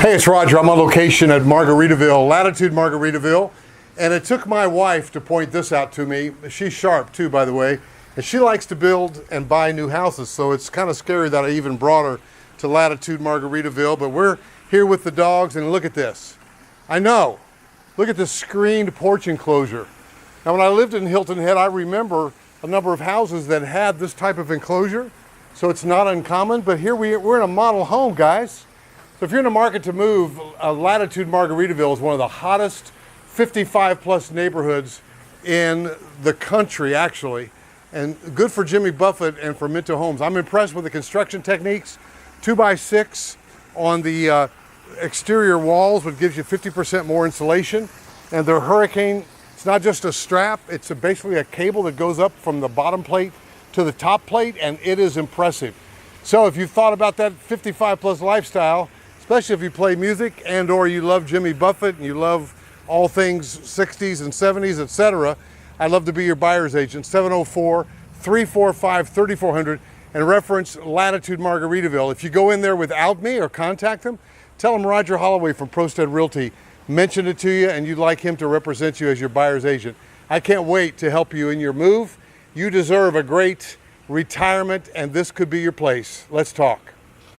Hey, it's Roger. I'm on location at Margaritaville, Latitude Margaritaville, and it took my wife to point this out to me. She's sharp too, by the way, and she likes to build and buy new houses, so it's kind of scary that I even brought her to Latitude Margaritaville, but we're here with the dogs, and look at this. I know. Look at this screened porch enclosure. Now, when I lived in Hilton Head, I remember a number of houses that had this type of enclosure, so it's not uncommon, but here we're in a model home, guys. So if you're in the market to move, Latitude Margaritaville is one of the hottest 55 plus neighborhoods in the country, actually, and good for Jimmy Buffett and for Minto Homes. I'm impressed with the construction techniques. 2x6 on the exterior walls, which gives you 50% more insulation. And the Hurricane, it's not just a strap, it's basically a cable that goes up from the bottom plate to the top plate, and it is impressive. So if you've thought about that 55 plus lifestyle, especially if you play music and or you love Jimmy Buffett and you love all things 60s and 70s, etc., I'd love to be your buyer's agent. 704-345-3400 and reference Latitude Margaritaville. If you go in there without me or contact them, tell them Roger Holloway from Prosted Realty mentioned it to you and you'd like him to represent you as your buyer's agent. I can't wait to help you in your move. You deserve a great retirement, and this could be your place. Let's talk.